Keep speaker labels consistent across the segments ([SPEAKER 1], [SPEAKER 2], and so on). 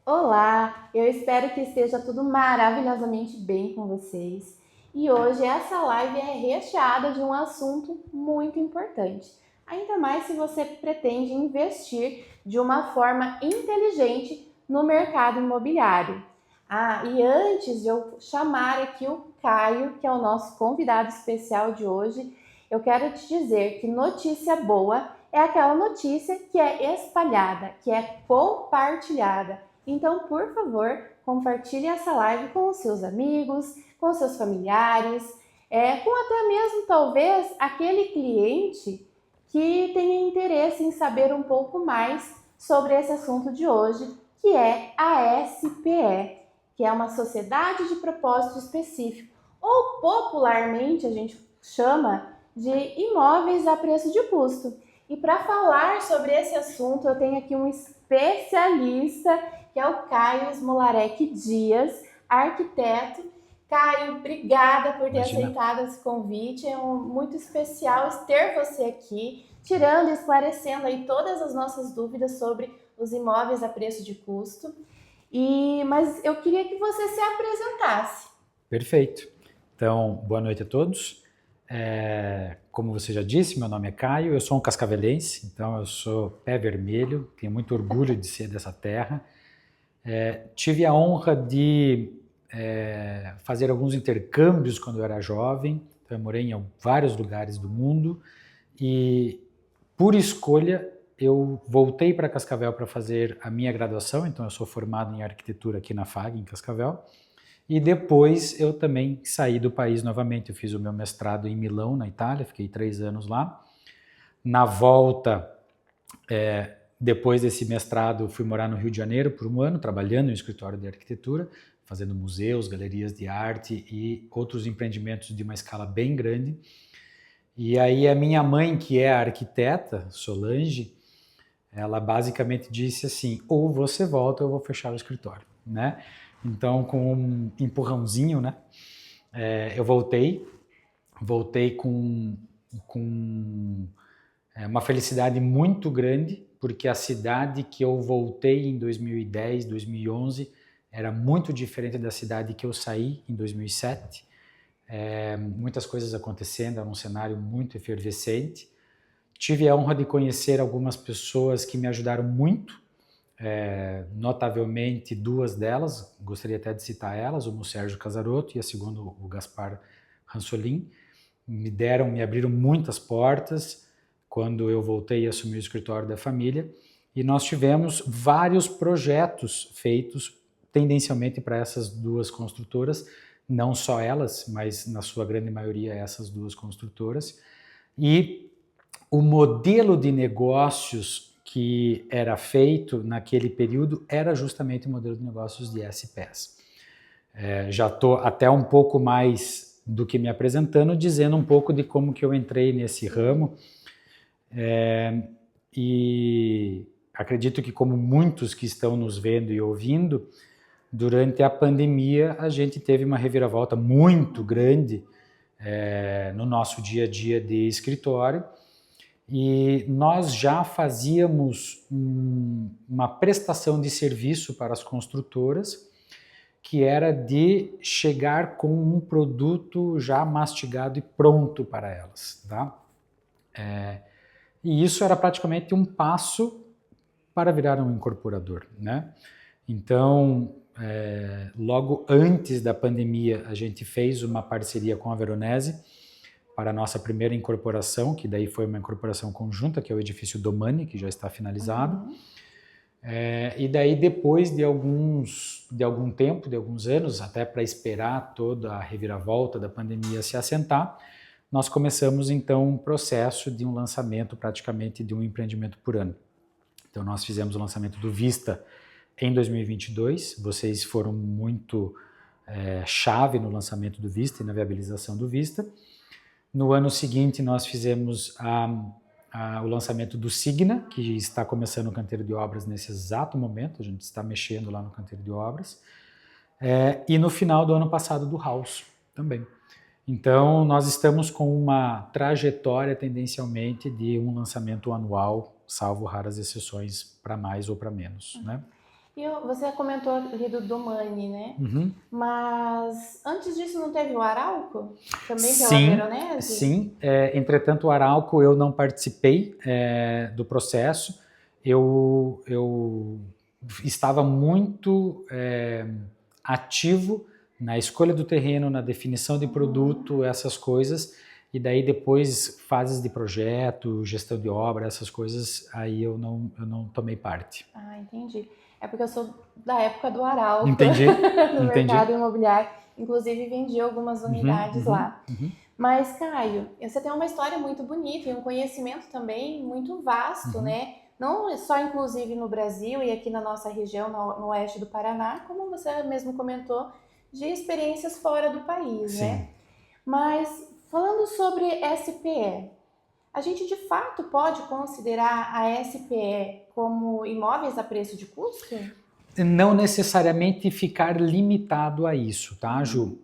[SPEAKER 1] Olá, eu espero que esteja tudo maravilhosamente bem com vocês. E hoje essa live é recheada de um assunto muito importante. Ainda mais se você pretende investir de uma forma inteligente no mercado imobiliário. E antes de eu chamar aqui o Caio, que é o nosso convidado especial de hoje, eu quero te dizer que notícia boa é aquela notícia que é espalhada, que é compartilhada. Então, por favor, compartilhe essa live com os seus amigos, com os seus familiares, com até mesmo talvez aquele cliente que tenha interesse em saber um pouco mais sobre esse assunto de hoje, que é a SPE, que é uma sociedade de propósito específico, ou popularmente a gente chama de imóveis a preço de custo. E para falar sobre esse assunto, eu tenho aqui um especialista que é o Caio Smolarek Dias, arquiteto. Caio, obrigada por ter
[SPEAKER 2] Imagina.
[SPEAKER 1] aceitado esse convite. É muito especial ter você aqui, tirando e esclarecendo aí todas as nossas dúvidas sobre os imóveis a preço de custo. Mas eu queria que você se apresentasse.
[SPEAKER 2] Perfeito. Então, boa noite a todos. Como você já disse, meu nome é Caio, eu sou um cascavelense, então eu sou pé vermelho, tenho muito orgulho de ser dessa terra. Tive a honra de fazer alguns intercâmbios quando eu era jovem, então eu morei em vários lugares do mundo e, por escolha, eu voltei para Cascavel para fazer a minha graduação, então eu sou formado em arquitetura aqui na FAG, em Cascavel. E depois eu também saí do país novamente. Eu fiz o meu mestrado em Milão, na Itália, fiquei 3 anos lá. Na volta, depois desse mestrado, fui morar no Rio de Janeiro por um ano, trabalhando em um escritório de arquitetura, fazendo museus, galerias de arte e outros empreendimentos de uma escala bem grande. E aí a minha mãe, que é arquiteta, Solange, ela basicamente disse assim: ou você volta ou eu vou fechar o escritório, né? Então, com um empurrãozinho, né? Eu voltei com uma felicidade muito grande, porque a cidade que eu voltei em 2010, 2011, era muito diferente da cidade que eu saí em 2007. Muitas coisas acontecendo, era um cenário muito efervescente. Tive a honra de conhecer algumas pessoas que me ajudaram muito, notavelmente duas delas, gostaria até de citar elas, o Sérgio Casarotto e a segunda, o Gaspar Ransolin. Me abriram muitas portas quando eu voltei a assumir o escritório da família, e nós tivemos vários projetos feitos tendencialmente para essas duas construtoras, não só elas, mas na sua grande maioria essas duas construtoras. E o modelo de negócios que era feito naquele período era justamente o modelo de negócios de SPS. Já estou até um pouco mais do que me apresentando, dizendo um pouco de como que eu entrei nesse ramo. E acredito que, como muitos que estão nos vendo e ouvindo, durante a pandemia a gente teve uma reviravolta muito grande no nosso dia a dia de escritório, e nós já fazíamos uma prestação de serviço para as construtoras, que era de chegar com um produto já mastigado e pronto para elas, tá? E isso era praticamente um passo para virar um incorporador, né? Então, logo antes da pandemia, a gente fez uma parceria com a Veronese para a nossa primeira incorporação, que daí foi uma incorporação conjunta, que é o edifício Domani, que já está finalizado.
[SPEAKER 1] Uhum.
[SPEAKER 2] E daí, depois de algum tempo, de alguns anos, até para esperar toda a reviravolta da pandemia se assentar, nós começamos então um processo de um lançamento praticamente de um empreendimento por ano. Então nós fizemos o lançamento do Vista em 2022, vocês foram muito chave no lançamento do Vista e na viabilização do Vista. No ano seguinte nós fizemos o lançamento do Signa, que está começando o canteiro de obras nesse exato momento, a gente está mexendo lá no canteiro de obras, e no final do ano passado do House também. Então, nós estamos com uma trajetória tendencialmente de um lançamento anual, salvo raras exceções para mais ou para menos, né?
[SPEAKER 1] E você comentou ali do Domani, né?
[SPEAKER 2] Uhum.
[SPEAKER 1] Mas antes disso não teve o Arauco? Também pela
[SPEAKER 2] Sim,
[SPEAKER 1] Veronese?
[SPEAKER 2] sim. Entretanto, o Arauco eu não participei do processo. Eu estava muito ativo na escolha do terreno, na definição de produto, essas coisas. E daí depois, fases de projeto, gestão de obra, essas coisas, aí eu não tomei parte.
[SPEAKER 1] Ah, entendi. É porque eu sou da época do Arauco,
[SPEAKER 2] Entendi,
[SPEAKER 1] no
[SPEAKER 2] entendi.
[SPEAKER 1] mercado imobiliário. Inclusive, vendi algumas unidades lá. Mas, Caio, você tem uma história muito bonita e um conhecimento também muito vasto, né? Não só, inclusive, no Brasil e aqui na nossa região, no oeste do Paraná, como você mesmo comentou, de experiências fora do país,
[SPEAKER 2] Sim.
[SPEAKER 1] né? Mas, falando sobre SPE, a gente de fato pode considerar a SPE como imóveis a preço de custo?
[SPEAKER 2] Não necessariamente ficar limitado a isso, tá, Ju?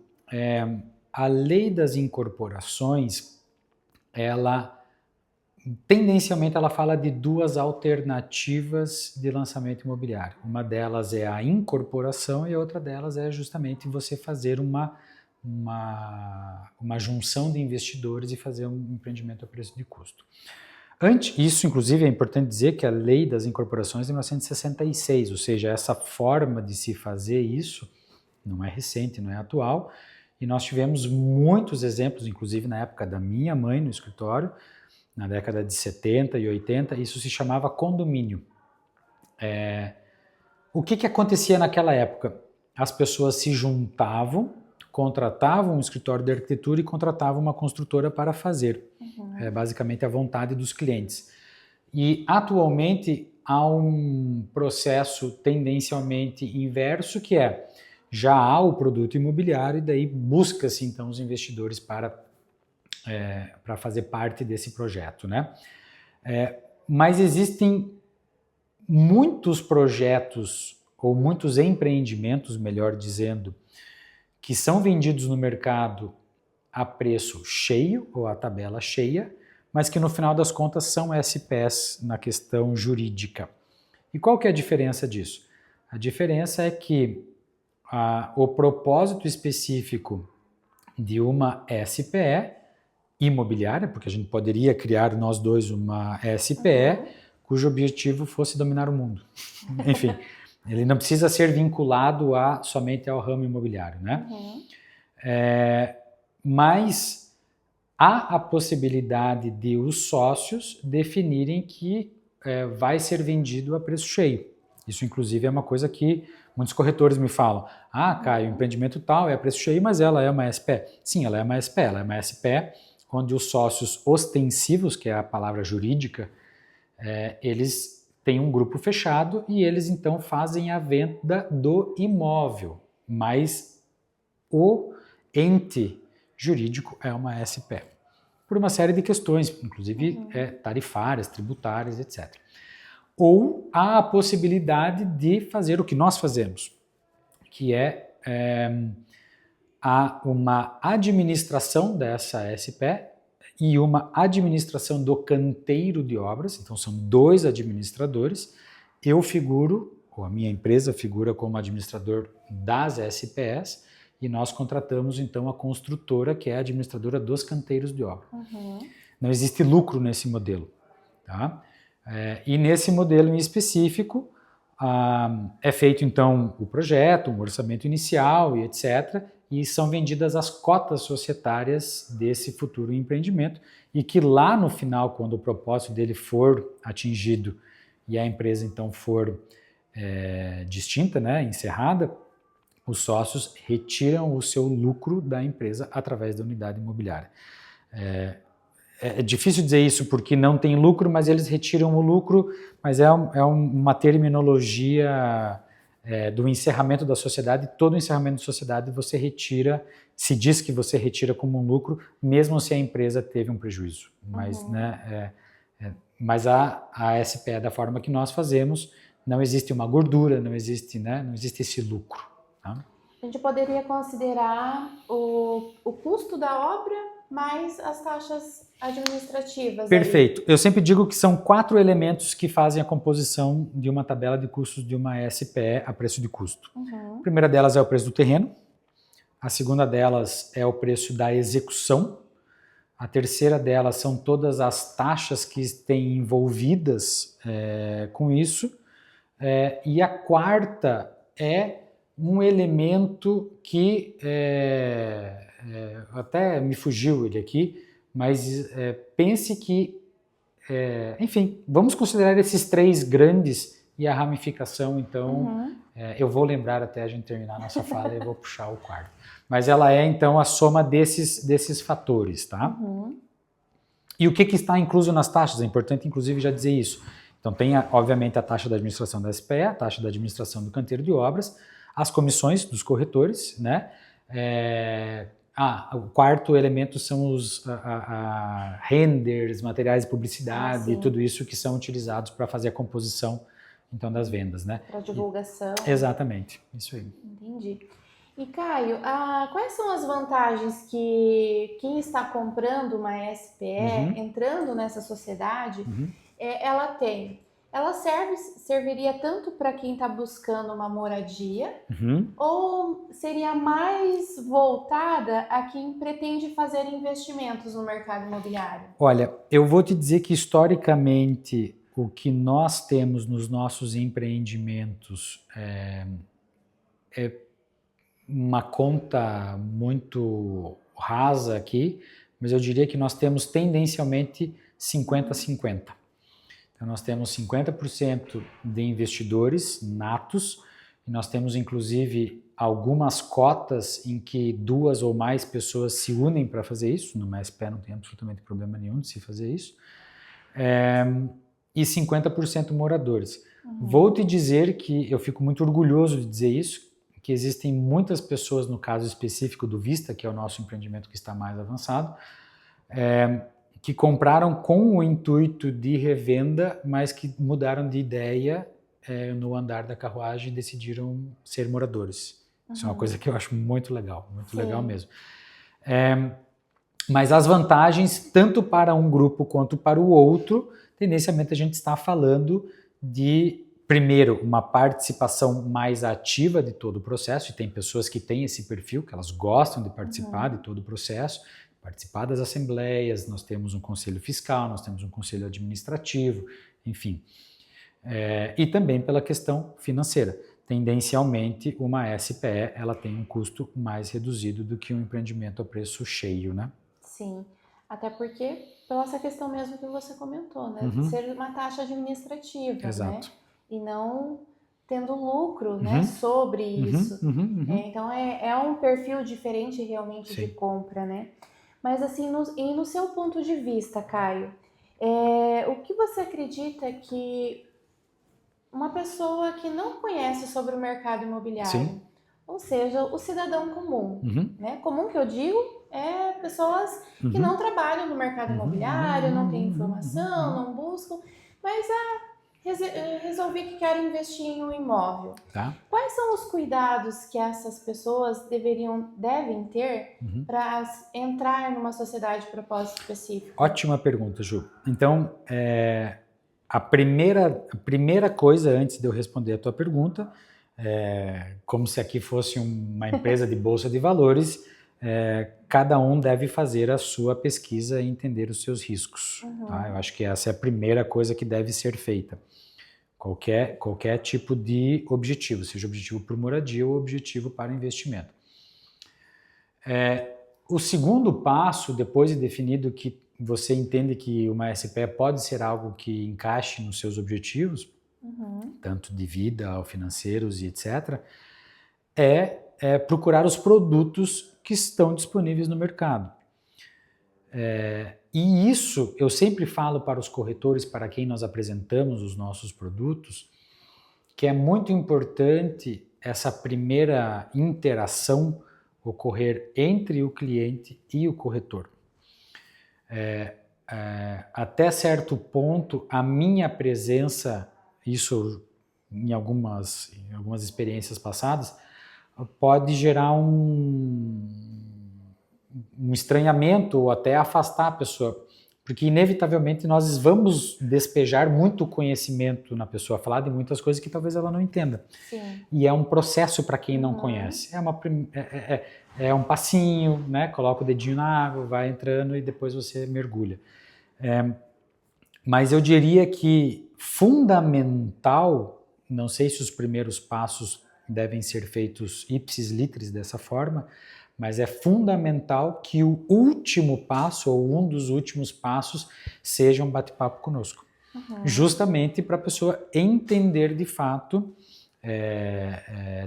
[SPEAKER 2] A lei das incorporações, tendencialmente ela fala de duas alternativas de lançamento imobiliário. Uma delas é a incorporação e a outra delas é justamente você fazer uma junção de investidores e fazer um empreendimento a preço de custo. Isso, inclusive, é importante dizer que a lei das incorporações é de 1966, ou seja, essa forma de se fazer isso não é recente, não é atual, e nós tivemos muitos exemplos, inclusive na época da minha mãe no escritório, na década de 70 e 80, isso se chamava condomínio. O que acontecia naquela época? As pessoas se juntavam, contratavam um escritório de arquitetura e contratavam uma construtora para fazer. Basicamente a vontade dos clientes. E atualmente há um processo tendencialmente inverso, que já há o produto imobiliário e daí busca-se então os investidores para fazer parte desse projeto, né? Mas existem muitos projetos ou muitos empreendimentos, melhor dizendo, que são vendidos no mercado a preço cheio ou a tabela cheia, mas que no final das contas são SPs na questão jurídica. E qual que é a diferença disso? A diferença é que o propósito específico de uma SPE imobiliária, porque a gente poderia criar nós dois uma SPE, cujo objetivo fosse dominar o mundo. Enfim, ele não precisa ser vinculado somente ao ramo imobiliário, né? Mas há a possibilidade de os sócios definirem que vai ser vendido a preço cheio. Isso, inclusive, é uma coisa que muitos corretores me falam. Caio, o empreendimento tal é a preço cheio, mas ela é uma SPE. Sim, ela é uma SPE. Ela é uma SPE onde os sócios ostensivos, que é a palavra jurídica, eles têm um grupo fechado e eles, então, fazem a venda do imóvel. Mas o ente jurídico é uma SPE, por uma série de questões, inclusive tarifárias, tributárias, etc. Ou há a possibilidade de fazer o que nós fazemos, que há uma administração dessa SPE e uma administração do canteiro de obras, então são dois administradores. Eu figuro, ou a minha empresa figura como administrador das SPEs, e nós contratamos, então, a construtora, que é a administradora dos canteiros de obra. Não existe lucro nesse modelo. Tá? E nesse modelo em específico, é feito, então, o projeto, um orçamento inicial e etc., e são vendidas as cotas societárias desse futuro empreendimento, e que lá no final, quando o propósito dele for atingido e a empresa, então, for distinta, né, encerrada, os sócios retiram o seu lucro da empresa através da unidade imobiliária. É difícil dizer isso porque não tem lucro, mas eles retiram o lucro, mas é uma terminologia do encerramento da sociedade. Todo encerramento da sociedade você retira, se diz que você retira como um lucro, mesmo se a empresa teve um prejuízo. Mas, mas a SPE, da forma que nós fazemos, não existe uma gordura, não existe esse lucro. Tá?
[SPEAKER 1] A gente poderia considerar o custo da obra mais as taxas administrativas.
[SPEAKER 2] Perfeito. Eu sempre digo que são 4 elementos que fazem a composição de uma tabela de custos de uma SPE a preço de custo. A primeira delas é o preço do terreno, a segunda delas é o preço da execução, a terceira delas são todas as taxas que têm envolvidas com isso, e a quarta é um elemento que até me fugiu ele aqui, mas pense que, enfim, vamos considerar esses 3 grandes e a ramificação, então, eu vou lembrar até a gente terminar a nossa fala e eu vou puxar o quarto. Mas ela é, então, a soma desses fatores, tá? E o que está incluso nas taxas? É importante, inclusive, já dizer isso. Então, tem, obviamente, a taxa da administração da SPE, a taxa da administração do canteiro de obras, as comissões dos corretores, né? O quarto elemento são os renders, materiais de publicidade, tudo isso que são utilizados para fazer a composição, então, das vendas, né?
[SPEAKER 1] Para divulgação.
[SPEAKER 2] Exatamente, isso aí.
[SPEAKER 1] Entendi. E Caio, quais são as vantagens que quem está comprando uma SPE, entrando nessa sociedade, ela tem? Ela serviria tanto para quem está buscando uma moradia, ou seria mais voltada a quem pretende fazer investimentos no mercado imobiliário?
[SPEAKER 2] Olha, eu vou te dizer que historicamente o que nós temos nos nossos empreendimentos é uma conta muito rasa aqui, mas eu diria que nós temos tendencialmente 50-50. Então nós temos 50% de investidores natos, e nós temos inclusive algumas cotas em que 2 ou mais pessoas se unem para fazer isso. Numa SPE não tem absolutamente problema nenhum de se fazer isso. E 50% moradores. Vou te dizer que eu fico muito orgulhoso de dizer isso, que existem muitas pessoas, no caso específico do Vista, que é o nosso empreendimento que está mais avançado, que compraram com o intuito de revenda, mas que mudaram de ideia no andar da carruagem e decidiram ser moradores. Isso é uma coisa que eu acho muito legal mesmo. Mas as vantagens, tanto para um grupo quanto para o outro, tendencialmente a gente está falando de, primeiro, uma participação mais ativa de todo o processo, e tem pessoas que têm esse perfil, que elas gostam de participar de todo o processo, participar das assembleias, nós temos um conselho fiscal, nós temos um conselho administrativo, enfim. E também pela questão financeira. Tendencialmente, uma SPE ela tem um custo mais reduzido do que um empreendimento a preço cheio, né?
[SPEAKER 1] Sim, até porque pela essa questão mesmo que você comentou, né? Ser uma taxa administrativa,
[SPEAKER 2] Exato.
[SPEAKER 1] né? E não tendo lucro, né, sobre isso. Então é um perfil diferente realmente de compra, né? Mas assim, no seu ponto de vista, Caio, o que você acredita que uma pessoa que não conhece sobre o mercado imobiliário, ou seja, o cidadão comum, né? Comum que eu digo pessoas que não trabalham no mercado imobiliário, não têm informação, não buscam, mas resolvi que quero investir em um imóvel. Quais são os cuidados que essas pessoas devem ter para entrar numa sociedade de propósito específico?
[SPEAKER 2] Ótima pergunta, Ju. Então, a primeira coisa, antes de eu responder a tua pergunta, como se aqui fosse uma empresa de bolsa de valores, cada um deve fazer a sua pesquisa e entender os seus riscos. Tá? Eu acho que essa é a primeira coisa que deve ser feita. Qualquer tipo de objetivo, seja objetivo por moradia ou objetivo para investimento. O segundo passo, depois de definido que você entende que uma SPE pode ser algo que encaixe nos seus objetivos, tanto de vida, ou financeiros e etc., procurar os produtos que estão disponíveis no mercado. E isso eu sempre falo para os corretores, para quem nós apresentamos os nossos produtos, que é muito importante essa primeira interação ocorrer entre o cliente e o corretor. Até certo ponto, a minha presença, isso em algumas experiências passadas, pode gerar um um estranhamento ou até afastar a pessoa, porque inevitavelmente nós vamos despejar muito conhecimento na pessoa, falar de muitas coisas que talvez ela não entenda.
[SPEAKER 1] Sim.
[SPEAKER 2] E é um processo para quem não conhece. É um passinho, né? Coloca o dedinho na água, vai entrando e depois você mergulha. Mas eu diria que fundamental, não sei se os primeiros passos devem ser feitos ipsis litteris dessa forma, mas é fundamental que o último passo, ou um dos últimos passos, seja um bate-papo conosco. Justamente para a pessoa entender de fato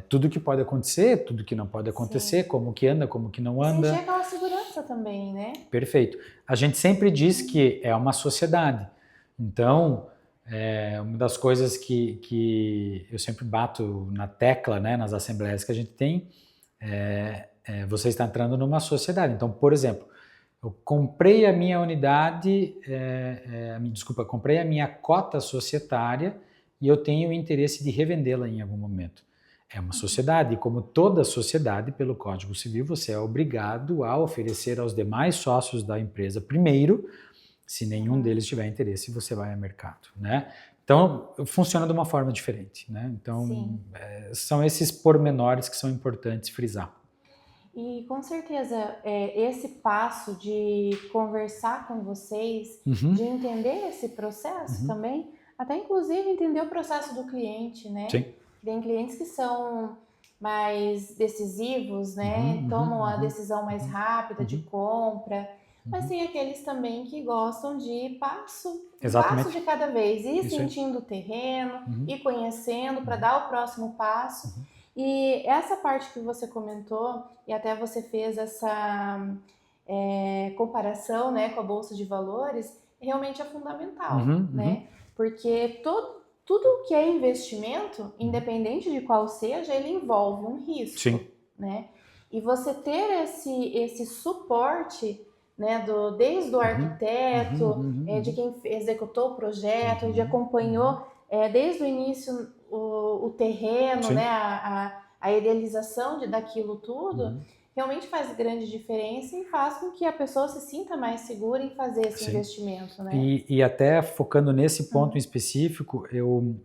[SPEAKER 2] tudo que pode acontecer, tudo que não pode acontecer, como que anda, como que não anda.
[SPEAKER 1] Sentir aquela segurança também, né?
[SPEAKER 2] Perfeito. A gente sempre diz que é uma sociedade. Então, uma das coisas que eu sempre bato na tecla, né, nas assembleias que a gente tem, você está entrando numa sociedade. Então, por exemplo, eu comprei a minha unidade, comprei a minha cota societária e eu tenho o interesse de revendê-la em algum momento. É uma sociedade, e como toda sociedade, pelo Código Civil, você é obrigado a oferecer aos demais sócios da empresa primeiro. Se nenhum deles tiver interesse, você vai ao mercado, né? Então, funciona de uma forma diferente, né? Então, são esses pormenores que são importantes frisar.
[SPEAKER 1] E com certeza, esse passo de conversar com vocês, de entender esse processo também, até inclusive entender o processo do cliente, né?
[SPEAKER 2] Sim.
[SPEAKER 1] Tem clientes que são mais decisivos, né? Tomam a decisão mais rápida de compra, mas tem aqueles também que gostam de passo de cada vez, ir sentindo o terreno, ir conhecendo para dar o próximo passo. E essa parte que você comentou, e até você fez essa comparação, né, com a Bolsa de Valores, realmente é fundamental, né? Porque tudo que é investimento, independente de qual seja, ele envolve um risco.
[SPEAKER 2] Sim.
[SPEAKER 1] Né? E você ter esse suporte, né, desde o arquiteto, de quem executou o projeto, de acompanhou desde o início o terreno, né, a idealização daquilo tudo, realmente faz grande diferença e faz com que a pessoa se sinta mais segura em fazer esse investimento. Né?
[SPEAKER 2] E até focando nesse ponto em específico, eu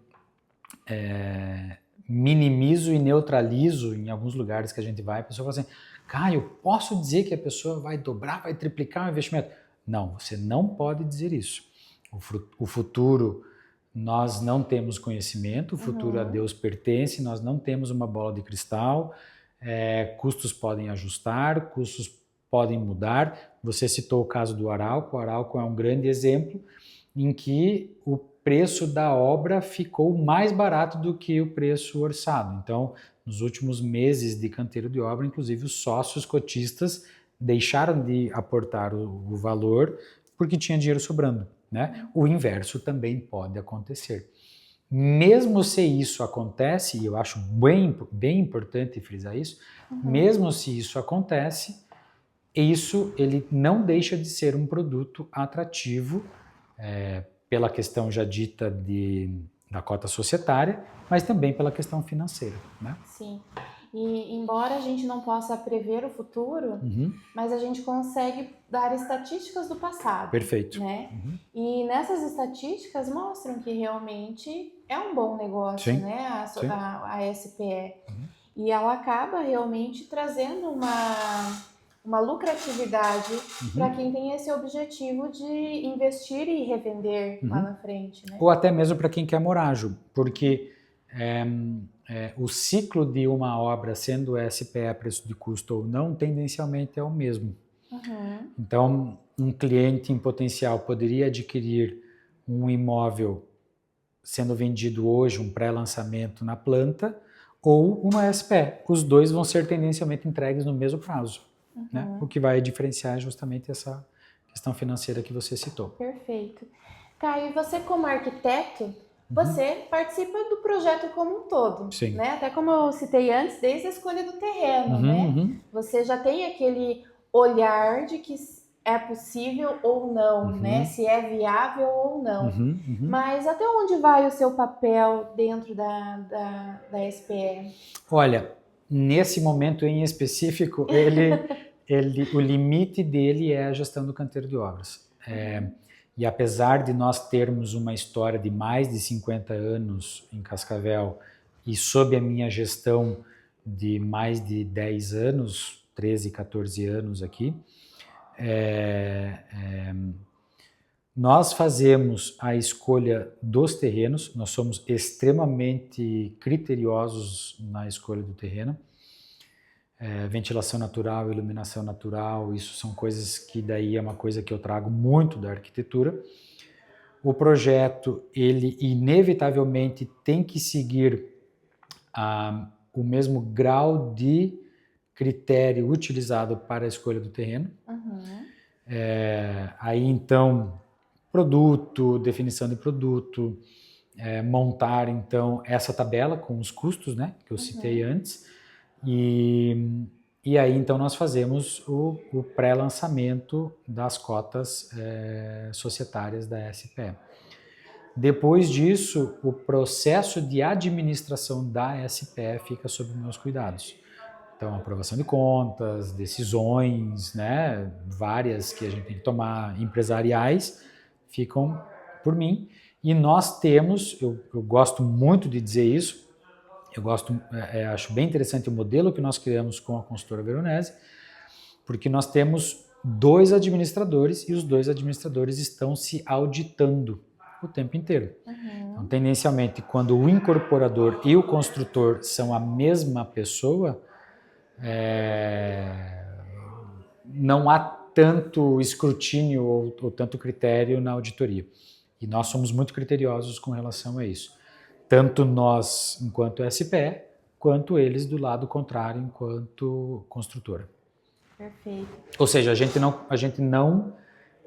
[SPEAKER 2] minimizo e neutralizo em alguns lugares que a gente vai, a pessoa fala assim, Caio, posso dizer que a pessoa vai dobrar, vai triplicar o investimento? Não, você não pode dizer isso. O futuro, nós não temos conhecimento, o futuro a Deus pertence, nós não temos uma bola de cristal, custos podem ajustar, custos podem mudar. Você citou o caso do Arauco. O Arauco é um grande exemplo em que o preço da obra ficou mais barato do que o preço orçado. Então, nos últimos meses de canteiro de obra, inclusive os sócios cotistas deixaram de aportar o valor porque tinha dinheiro sobrando, né? O inverso também pode acontecer. Mesmo se isso acontece, e eu acho bem importante frisar isso, mesmo se isso acontece, ele não deixa de ser um produto atrativo, pela questão já dita da cota societária, mas também pela questão financeira, né?
[SPEAKER 1] Sim. E embora a gente não possa prever o futuro, mas a gente consegue dar estatísticas do passado.
[SPEAKER 2] Perfeito.
[SPEAKER 1] Né? E nessas estatísticas mostram que realmente é um bom negócio, né? A SPE. E ela acaba realmente trazendo uma lucratividade para quem tem esse objetivo de investir e revender lá na frente. Né?
[SPEAKER 2] Ou até mesmo para quem quer morar, Ju, porque o ciclo de uma obra, sendo SPE a preço de custo ou não, tendencialmente é o mesmo. Então, um cliente em potencial poderia adquirir um imóvel sendo vendido hoje, um pré-lançamento na planta, ou uma SPE. Os dois vão ser tendencialmente entregues no mesmo prazo. Né? O que vai diferenciar é justamente essa questão financeira que você citou.
[SPEAKER 1] Perfeito. Caio, você como arquiteto, você participa do projeto como um todo.
[SPEAKER 2] Sim.
[SPEAKER 1] Né? Até como eu citei antes, desde a escolha do terreno. Né? Você já tem aquele olhar de que é possível ou não, né? Se é viável ou não. Mas até onde vai o seu papel dentro da SPE?
[SPEAKER 2] Olha, nesse momento em específico, o limite dele é a gestão do canteiro de obras. E apesar de nós termos uma história de mais de 50 anos em Cascavel e sob a minha gestão de mais de 10 anos, 13, 14 anos aqui, nós fazemos a escolha dos terrenos, nós somos extremamente criteriosos na escolha do terreno. Ventilação natural, iluminação natural, isso são coisas que daí é uma coisa que eu trago muito da arquitetura. O projeto, ele inevitavelmente tem que seguir o mesmo grau de critério utilizado para a escolha do terreno. Aí então, produto, definição de produto, montar então essa tabela com os custos, né, que eu citei antes. E aí, então, nós fazemos o pré-lançamento das cotas societárias da SPE. Depois disso, o processo de administração da SPE fica sob meus cuidados. Então, aprovação de contas, decisões, né, várias que a gente tem que tomar, empresariais, ficam por mim. E nós temos, eu gosto muito de dizer isso, acho bem interessante o modelo que nós criamos com a consultora Veronese, porque nós temos 2 administradores e os 2 administradores estão se auditando o tempo inteiro. Então, tendencialmente, quando o incorporador e o construtor são a mesma pessoa, não há tanto escrutínio ou tanto critério na auditoria. E nós somos muito criteriosos com relação a isso. Tanto nós, enquanto SPE, quanto eles do lado contrário, enquanto construtora.
[SPEAKER 1] Perfeito.
[SPEAKER 2] Ou seja, a gente não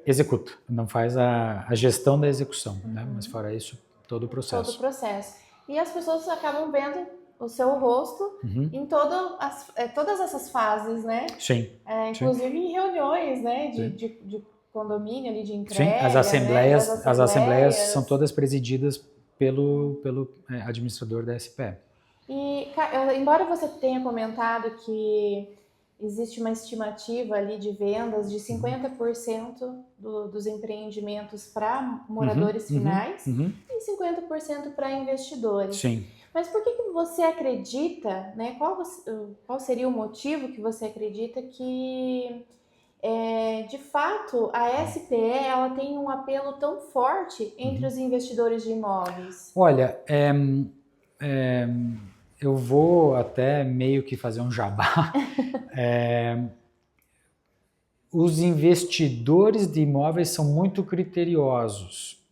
[SPEAKER 2] executa, não faz a gestão da execução, né? Mas fora isso, todo o processo.
[SPEAKER 1] Todo o processo. E as pessoas acabam vendo o seu rosto em todas essas fases, né?
[SPEAKER 2] Sim.
[SPEAKER 1] Inclusive em reuniões, né? De condomínio, ali, de entrega.
[SPEAKER 2] Sim, as assembleias são todas presididas pelo administrador da SPE.
[SPEAKER 1] E, embora você tenha comentado que existe uma estimativa ali de vendas de 50% dos empreendimentos para moradores finais e 50% para investidores.
[SPEAKER 2] Sim.
[SPEAKER 1] Mas por que você acredita, né? Qual seria o motivo que você acredita que de fato, a SPE ela tem um apelo tão forte entre os investidores de imóveis?
[SPEAKER 2] Olha, eu vou até meio que fazer um jabá. Os investidores de imóveis são muito criteriosos.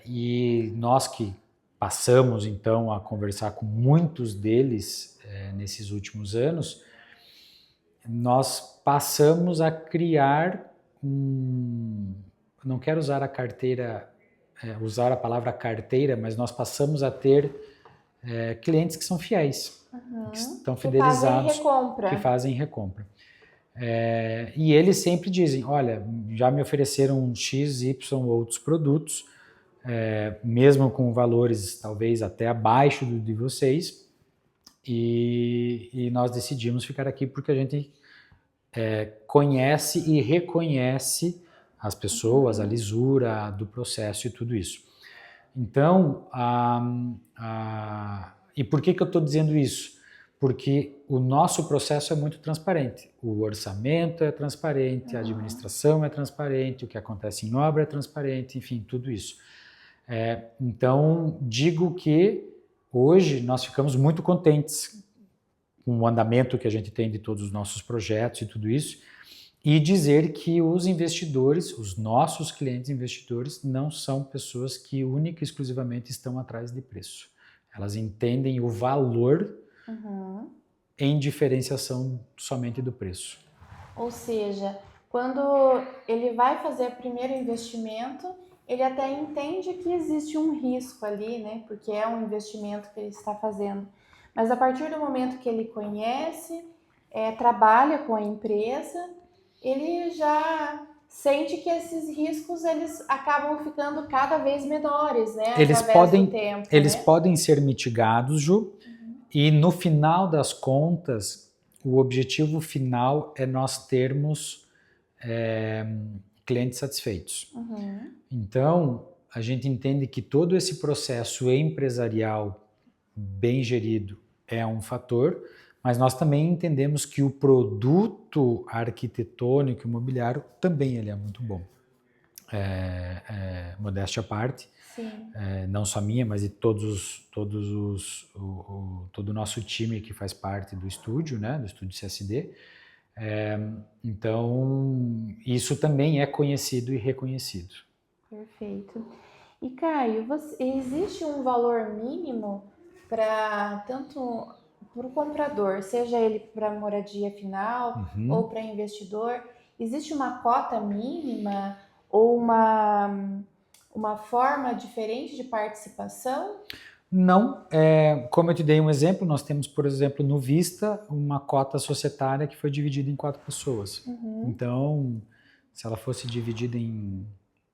[SPEAKER 2] E nós que passamos, então, a conversar com muitos deles nesses últimos anos, nós passamos a criar não quero usar a carteira, usar a palavra carteira, mas nós passamos a ter clientes que são fiéis, que estão fidelizados, que fazem recompra. E eles sempre dizem, olha, já me ofereceram X, Y outros produtos, mesmo com valores talvez até abaixo de vocês, e nós decidimos ficar aqui porque a gente conhece e reconhece as pessoas, a lisura do processo e tudo isso. Então, e por que eu estou dizendo isso? Porque o nosso processo é muito transparente. O orçamento é transparente, a administração é transparente, o que acontece em obra é transparente, enfim, tudo isso. Então, digo que hoje nós ficamos muito contentes com o andamento que a gente tem de todos os nossos projetos e tudo isso, e dizer que os investidores, os nossos clientes investidores, não são pessoas que única e exclusivamente estão atrás de preço. Elas entendem o valor em diferenciação somente do preço.
[SPEAKER 1] Ou seja, quando ele vai fazer o primeiro investimento, ele até entende que existe um risco ali, né? Porque é um investimento que ele está fazendo. Mas a partir do momento que ele conhece, trabalha com a empresa, ele já sente que esses riscos eles acabam ficando cada vez menores, né?
[SPEAKER 2] Eles podem ser mitigados, Ju, e no final das contas, o objetivo final é nós termos clientes satisfeitos. Então, a gente entende que todo esse processo empresarial bem gerido é um fator, mas nós também entendemos que o produto arquitetônico imobiliário também ele é muito bom. Modéstia à parte, não só minha, mas de todo o nosso time que faz parte do estúdio, né, do estúdio CSD. Então, isso também é conhecido e reconhecido.
[SPEAKER 1] Perfeito. E Caio, existe um valor mínimo para tanto para o comprador, seja ele para moradia final ou para investidor, existe uma cota mínima ou uma forma diferente de participação?
[SPEAKER 2] Não, como eu te dei um exemplo, nós temos, por exemplo, no Vista, uma cota societária que foi dividida em 4 pessoas. Então, se ela fosse dividida em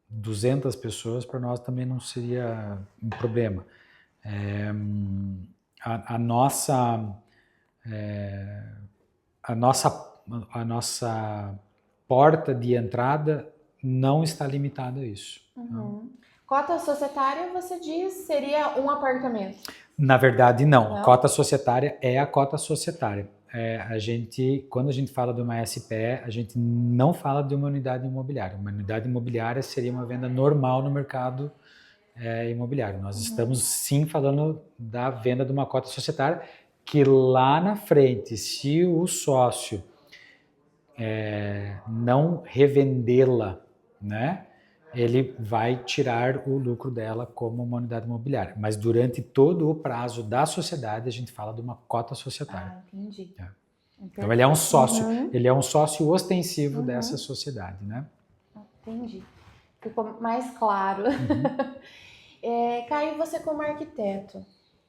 [SPEAKER 2] 200 pessoas, para nós também não seria um problema. A nossa porta de entrada não está limitada a isso.
[SPEAKER 1] Cota societária, você diz, seria um apartamento?
[SPEAKER 2] Na verdade, não. A cota societária é a cota societária. Quando a gente fala de uma SPE, a gente não fala de uma unidade imobiliária. Uma unidade imobiliária seria uma venda normal no mercado imobiliário. Nós estamos sim falando da venda de uma cota societária, que lá na frente, se o sócio não revendê-la, né, ele vai tirar o lucro dela como uma unidade imobiliária. Mas durante todo o prazo da sociedade, a gente fala de uma cota societária.
[SPEAKER 1] Entendi.
[SPEAKER 2] Então ele é um sócio, ele é um sócio ostensivo dessa sociedade, né?
[SPEAKER 1] Entendi. Ficou mais claro. Caio, você como arquiteto,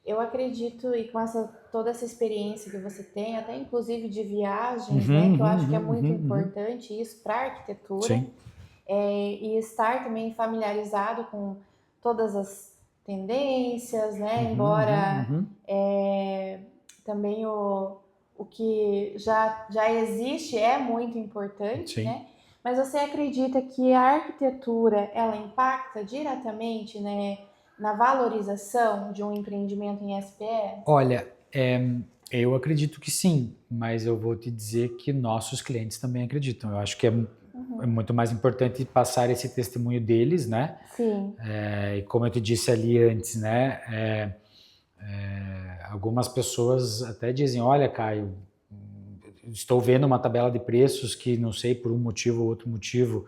[SPEAKER 1] eu acredito, e com toda essa experiência que você tem, até inclusive de viagens, né, que eu acho que é muito importante isso para a arquitetura.
[SPEAKER 2] Sim.
[SPEAKER 1] E estar também familiarizado com todas as tendências, né? Embora também o que já existe é muito importante, né? Mas você acredita que a arquitetura, ela impacta diretamente, né, na valorização de um empreendimento em SPE?
[SPEAKER 2] Olha, eu acredito que sim, mas eu vou te dizer que nossos clientes também acreditam. Eu acho que é muito mais importante passar esse testemunho deles, né?
[SPEAKER 1] Sim.
[SPEAKER 2] E como eu te disse ali antes, né? Algumas pessoas até dizem, olha, Caio, estou vendo uma tabela de preços que não sei por um motivo ou outro motivo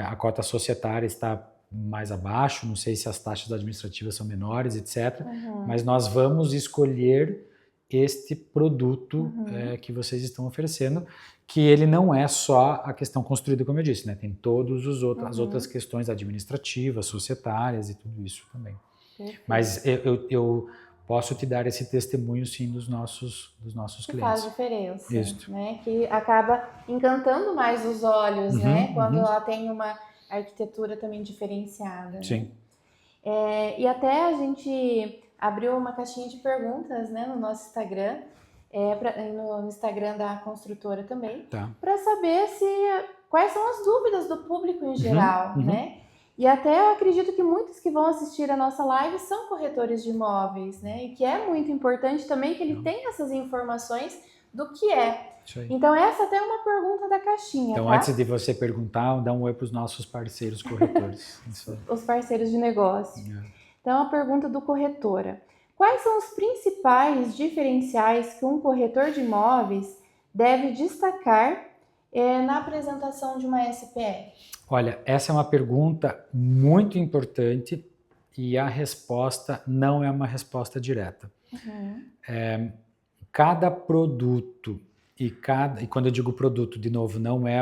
[SPEAKER 2] a cota societária está mais abaixo, não sei se as taxas administrativas são menores, etc. Mas nós vamos escolher este produto que vocês estão oferecendo, que ele não é só a questão construída, como eu disse, né? Tem todas as outras questões administrativas, societárias e tudo isso também.
[SPEAKER 1] Perfeito.
[SPEAKER 2] Mas eu posso te dar esse testemunho, sim, dos nossos clientes.
[SPEAKER 1] Que faz diferença,
[SPEAKER 2] Isso.
[SPEAKER 1] né? Que acaba encantando mais os olhos, né? Quando ela tem uma arquitetura também diferenciada.
[SPEAKER 2] Sim.
[SPEAKER 1] Né? E até a gente abriu uma caixinha de perguntas, né, no nosso Instagram, no Instagram da construtora também, para saber quais são as dúvidas do público em geral, né? E até eu acredito que muitos que vão assistir a nossa live são corretores de imóveis, né? E que é muito importante também que ele tenha essas informações do que é. Então essa até é uma pergunta da caixinha,
[SPEAKER 2] então,
[SPEAKER 1] tá?
[SPEAKER 2] antes de você perguntar, dá um oi para os nossos parceiros corretores.
[SPEAKER 1] Os parceiros de negócio. Então, a pergunta do corretora. Quais são os principais diferenciais que um corretor de imóveis deve destacar na apresentação de uma SPE?
[SPEAKER 2] Olha, essa é uma pergunta muito importante e a resposta não é uma resposta direta. Cada produto e quando eu digo produto, de novo, não é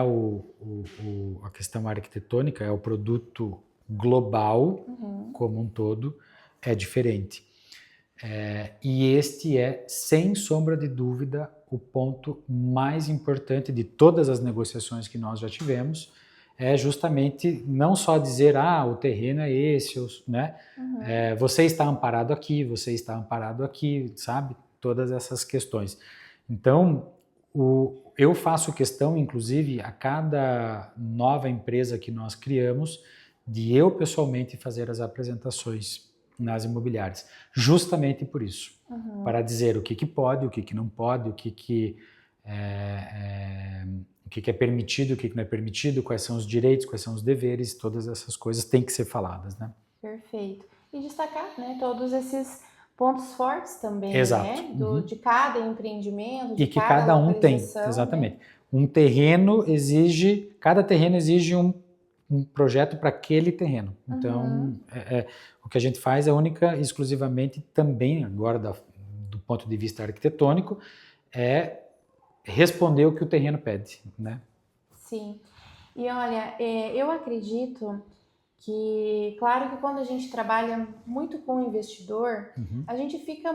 [SPEAKER 2] a questão arquitetônica, é o produto global como um todo, é diferente. E este é, sem sombra de dúvida, o ponto mais importante de todas as negociações que nós já tivemos, é justamente não só dizer, o terreno é esse, né? Você está amparado aqui, sabe? Todas essas questões. Então, eu faço questão, inclusive, a cada nova empresa que nós criamos, de eu pessoalmente fazer as apresentações nas imobiliárias, justamente por isso, para dizer o que pode, o que não pode, o que é permitido, o que não é permitido, quais são os direitos, quais são os deveres, todas essas coisas têm que ser faladas, né?
[SPEAKER 1] Perfeito. E destacar, né, todos esses pontos fortes também,
[SPEAKER 2] Exato.
[SPEAKER 1] né, de cada empreendimento, de
[SPEAKER 2] E que
[SPEAKER 1] cada
[SPEAKER 2] cada um tem,
[SPEAKER 1] localização,
[SPEAKER 2] exatamente.
[SPEAKER 1] né?
[SPEAKER 2] Cada terreno exige um projeto para aquele terreno. Então, o que a gente faz é única e exclusivamente também, agora do ponto de vista arquitetônico, é responder o que o terreno pede, né?
[SPEAKER 1] Sim. E olha, eu acredito que, claro que quando a gente trabalha muito com o investidor, a gente fica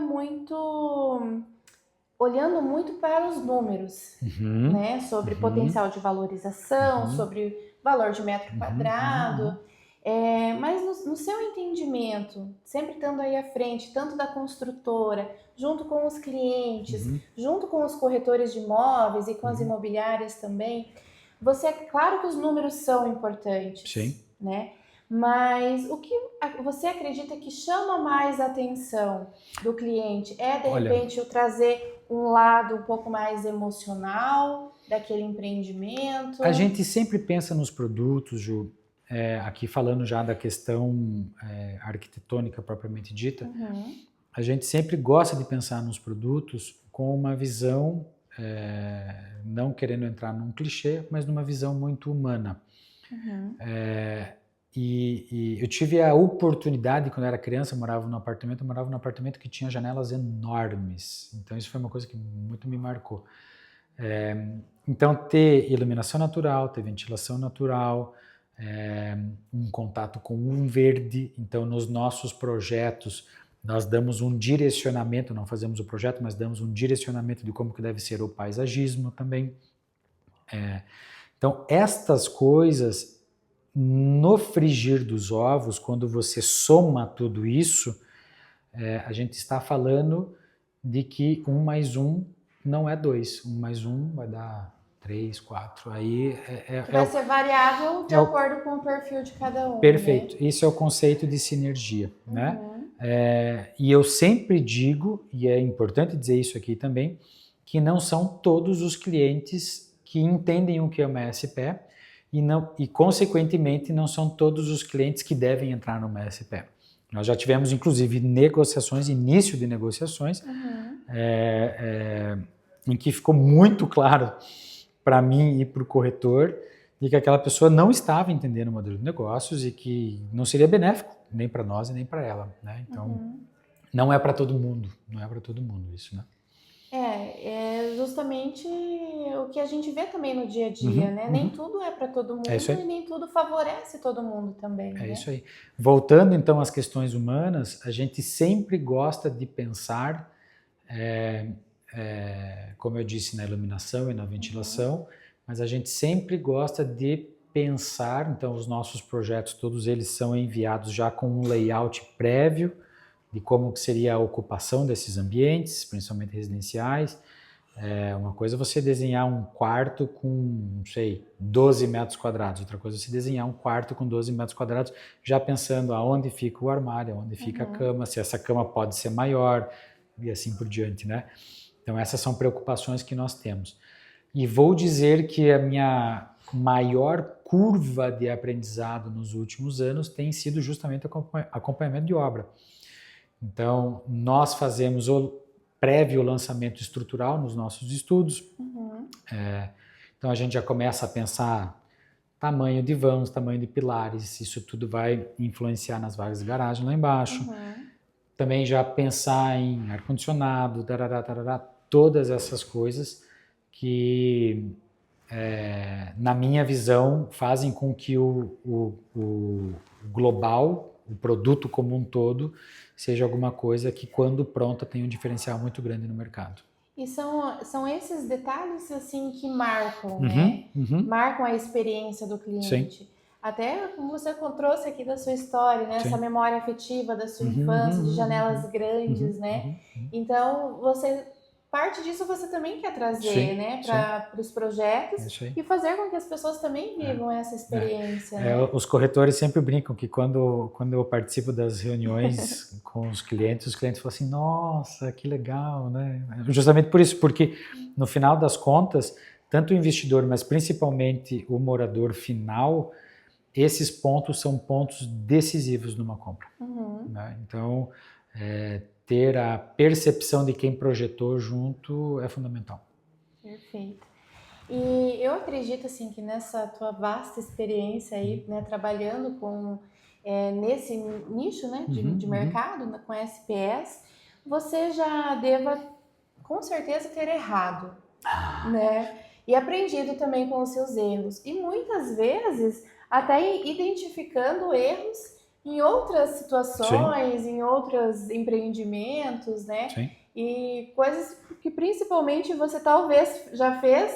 [SPEAKER 1] olhando muito para os números, né? Sobre potencial de valorização, sobre valor de metro quadrado. Mas no seu entendimento, sempre estando aí à frente, tanto da construtora, junto com os clientes, junto com os corretores de imóveis e com as imobiliárias também, claro que os números são importantes,
[SPEAKER 2] Sim.
[SPEAKER 1] né? Mas o que você acredita que chama mais a atenção do cliente? De repente, o trazer um lado um pouco mais emocional daquele empreendimento?
[SPEAKER 2] A gente sempre pensa nos produtos, Ju, aqui falando já da questão arquitetônica propriamente dita, a gente sempre gosta de pensar nos produtos com uma visão, não querendo entrar num clichê, mas numa visão muito humana. E eu tive a oportunidade, quando eu era criança, eu morava num apartamento que tinha janelas enormes. Então isso foi uma coisa que muito me marcou. Então ter iluminação natural, ter ventilação natural, um contato com um verde. Então nos nossos projetos nós damos um direcionamento, não fazemos o projeto, mas damos um direcionamento de como que deve ser o paisagismo também. Então estas coisas, no frigir dos ovos, quando você soma tudo isso, a gente está falando de que 1 mais 1 não é 2, 1 mais 1 vai dar 3, 4. Aí
[SPEAKER 1] vai ser variável de acordo com o perfil de cada um.
[SPEAKER 2] Perfeito.
[SPEAKER 1] Né?
[SPEAKER 2] Isso é o conceito de sinergia, né? E eu sempre digo, e é importante dizer isso aqui também, que não são todos os clientes que entendem o que é uma SPE, e consequentemente não são todos os clientes que devem entrar numa SPE. Nós já tivemos inclusive início de negociações, em que ficou muito claro para mim e para o corretor de que aquela pessoa não estava entendendo o modelo de negócios e que não seria benéfico nem para nós e nem para ela, né? Então não é para todo mundo isso, né?
[SPEAKER 1] É justamente o que a gente vê também no dia a dia, né? Nem tudo é para todo mundo e nem tudo favorece todo mundo também.
[SPEAKER 2] É isso aí. Voltando então às questões humanas, a gente sempre gosta de pensar, como eu disse, na iluminação e na ventilação, mas a gente sempre gosta de pensar, então os nossos projetos, todos eles são enviados já com um layout prévio, de como que seria a ocupação desses ambientes, principalmente residenciais. Uma coisa é você desenhar um quarto com, não sei, 12 metros quadrados. Outra coisa é você desenhar um quarto com 12 metros quadrados, já pensando aonde fica o armário, aonde fica a cama, se essa cama pode ser maior e assim por diante, né? Então essas são preocupações que nós temos. E vou dizer que a minha maior curva de aprendizado nos últimos anos tem sido justamente o acompanhamento de obra. Então, nós fazemos o prévio lançamento estrutural nos nossos estudos. Então, a gente já começa a pensar tamanho de vãos, tamanho de pilares, isso tudo vai influenciar nas vagas de garagem lá embaixo. Também já pensar em ar-condicionado, todas essas coisas que, na minha visão, fazem com que o global, o produto como um todo, seja alguma coisa que, quando pronta, tem um diferencial muito grande no mercado.
[SPEAKER 1] E são esses detalhes assim que marcam, né? Marcam a experiência do cliente.
[SPEAKER 2] Sim.
[SPEAKER 1] Até como você trouxe aqui da sua história, né? Essa memória afetiva da sua infância, de janelas grandes, né? Então, você parte disso você também quer trazer,
[SPEAKER 2] Sim,
[SPEAKER 1] né,
[SPEAKER 2] sim.
[SPEAKER 1] para os projetos
[SPEAKER 2] Isso aí.
[SPEAKER 1] e fazer com que as pessoas também vivam essa experiência, né?
[SPEAKER 2] Os corretores sempre brincam que quando eu participo das reuniões com os clientes falam assim, nossa, que legal, né? Justamente por isso, porque no final das contas, tanto o investidor, mas principalmente o morador final, esses pontos são pontos decisivos numa compra. Né? Então, ter a percepção de quem projetou junto é fundamental.
[SPEAKER 1] Perfeito. E eu acredito assim que nessa tua vasta experiência aí, né, trabalhando com nesse nicho, né, de mercado, com SPS, você já deva com certeza ter errado, né? E aprendido também com os seus erros. E muitas vezes até identificando erros em outras situações, em outros empreendimentos, né?
[SPEAKER 2] Sim.
[SPEAKER 1] E coisas que principalmente você talvez já fez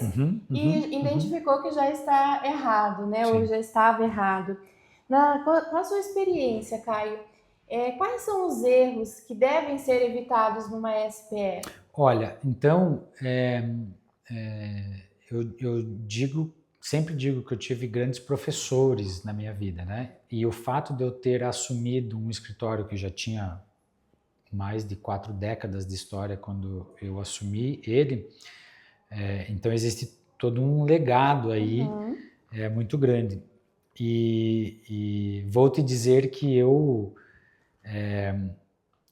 [SPEAKER 1] e identificou que já está errado, né? Ou já estava errado. Com a sua experiência, Caio, quais são os erros que devem ser evitados numa SPE?
[SPEAKER 2] Olha, então, eu sempre digo que eu tive grandes professores na minha vida, né? E o fato de eu ter assumido um escritório que já tinha mais de 4 décadas de história quando eu assumi ele, então existe todo um legado aí muito grande. E vou te dizer que eu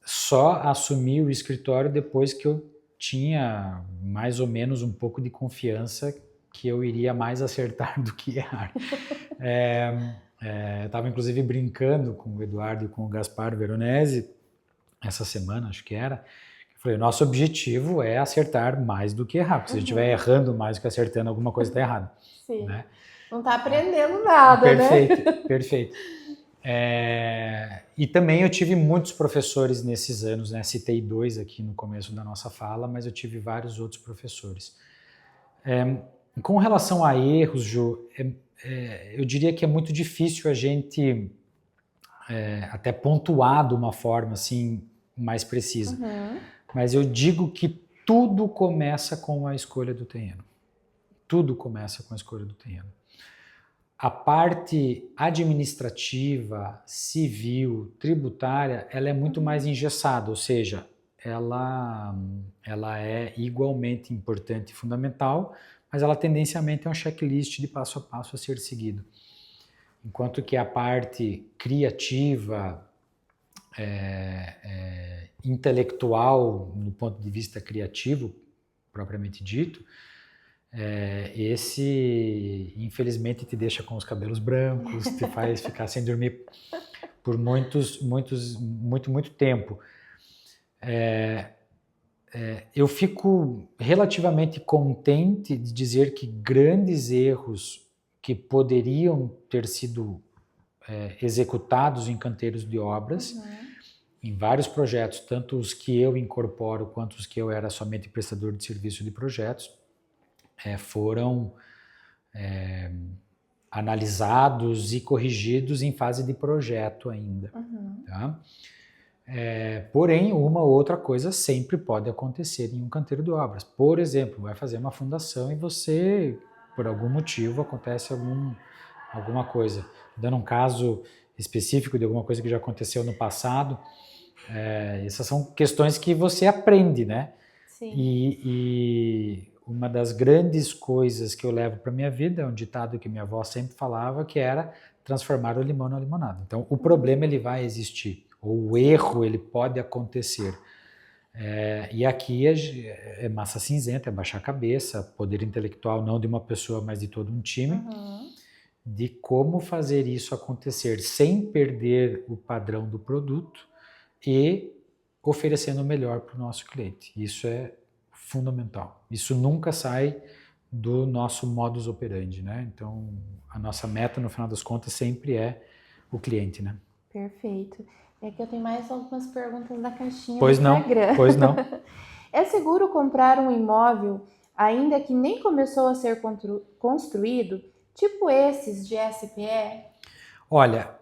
[SPEAKER 2] só assumi o escritório depois que eu tinha mais ou menos um pouco de confiança que eu iria mais acertar do que errar. Estava inclusive brincando com o Eduardo e com o Gaspar Veronese essa semana, acho que era. Eu falei, nosso objetivo é acertar mais do que errar, porque se a gente estiver errando mais do que acertando, alguma coisa está errada.
[SPEAKER 1] Sim.
[SPEAKER 2] Né?
[SPEAKER 1] Não está aprendendo nada,
[SPEAKER 2] perfeito,
[SPEAKER 1] né?
[SPEAKER 2] Perfeito. E também eu tive muitos professores nesses anos, né? Citei 2 aqui no começo da nossa fala, mas eu tive vários outros professores. Com relação a erros, Ju, eu diria que é muito difícil a gente até pontuar de uma forma assim mais precisa. Mas eu digo que tudo começa com a escolha do terreno. Tudo começa com a escolha do terreno. A parte administrativa, civil, tributária, ela é muito mais engessada, ou seja, ela é igualmente importante e fundamental, mas ela tendencialmente é um checklist de passo a passo a ser seguido. Enquanto que a parte criativa, intelectual, no ponto de vista criativo, propriamente dito, esse infelizmente te deixa com os cabelos brancos, te faz ficar sem dormir por muito tempo. Eu fico relativamente contente de dizer que grandes erros que poderiam ter sido executados em canteiros de obras, em vários projetos, tanto os que eu incorporo quanto os que eu era somente prestador de serviço de projetos, foram analisados e corrigidos em fase de projeto ainda. Tá? Porém, uma ou outra coisa sempre pode acontecer em um canteiro de obras. Por exemplo, vai fazer uma fundação e você, por algum motivo, acontece alguma coisa. Dando um caso específico de alguma coisa que já aconteceu no passado, essas são questões que você aprende, né?
[SPEAKER 1] Sim.
[SPEAKER 2] E uma das grandes coisas que eu levo para minha vida é um ditado que minha avó sempre falava, que era transformar o limão na limonada. Então, o problema ele vai existir, ou o erro ele pode acontecer. E aqui é massa cinzenta, é baixar a cabeça, poder intelectual não de uma pessoa, mas de todo um time, de como fazer isso acontecer sem perder o padrão do produto e oferecendo o melhor para o nosso cliente. Isso é fundamental. Isso nunca sai do nosso modus operandi, né? Então, a nossa meta, no final das contas, sempre é o cliente, né?
[SPEAKER 1] Perfeito. É que eu tenho mais algumas perguntas da caixinha
[SPEAKER 2] Pois
[SPEAKER 1] do
[SPEAKER 2] não,
[SPEAKER 1] Instagram.
[SPEAKER 2] pois não.
[SPEAKER 1] É seguro comprar um imóvel ainda que nem começou a ser construído, tipo esses de SPE?
[SPEAKER 2] Olha,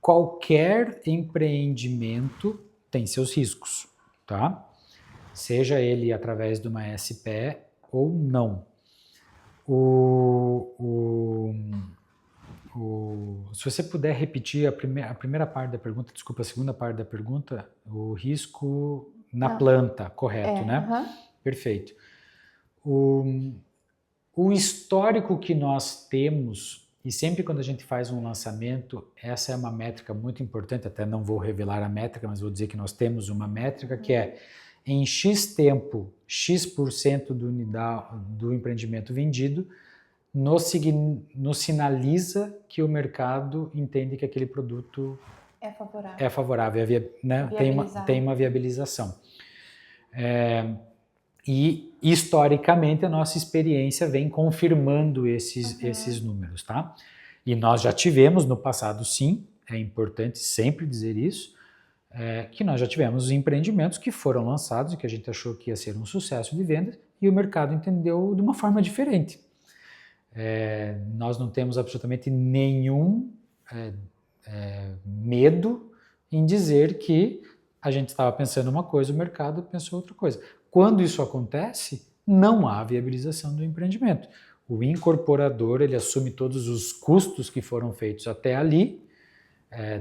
[SPEAKER 2] qualquer empreendimento tem seus riscos, tá? seja ele através de uma SPE ou não. Se você puder repetir a primeira parte da pergunta, desculpa, a segunda parte da pergunta, o risco na planta, correto, né? Perfeito. O histórico que nós temos, e sempre quando a gente faz um lançamento, essa é uma métrica muito importante, até não vou revelar a métrica, mas vou dizer que nós temos uma métrica que é em X tempo, X% do empreendimento vendido, nos sinaliza que o mercado entende que aquele produto é favorável, né? Tem uma viabilização. E, historicamente, a nossa experiência vem confirmando esses números, tá? E nós já tivemos no passado, sim, é importante sempre dizer isso, que nós já tivemos empreendimentos que foram lançados e que a gente achou que ia ser um sucesso de venda e o mercado entendeu de uma forma diferente. Nós não temos absolutamente nenhum medo em dizer que a gente estava pensando uma coisa, o mercado pensou outra coisa. Quando isso acontece, não há viabilização do empreendimento. O incorporador, ele assume todos os custos que foram feitos até ali,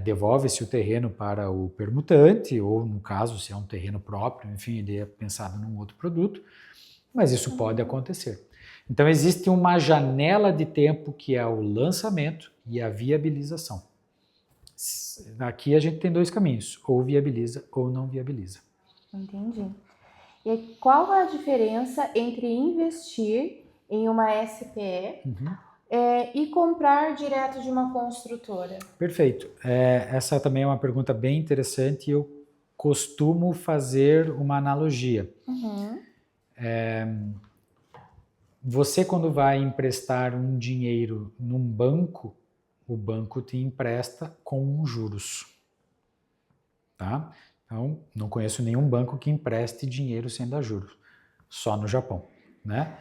[SPEAKER 2] devolve-se o terreno para o permutante, ou no caso, se é um terreno próprio, enfim, ele é pensado num outro produto, mas isso pode acontecer. Então, existe uma janela de tempo que é o lançamento e a viabilização. Aqui a gente tem dois caminhos, ou viabiliza ou não viabiliza.
[SPEAKER 1] Entendi. E qual a diferença entre investir em uma SPE e comprar direto de uma construtora?
[SPEAKER 2] Perfeito. Essa também é uma pergunta bem interessante e eu costumo fazer uma analogia. Você, quando vai emprestar um dinheiro num banco, o banco te empresta com juros. Tá? Então, não conheço nenhum banco que empreste dinheiro sem dar juros. Só no Japão. Né?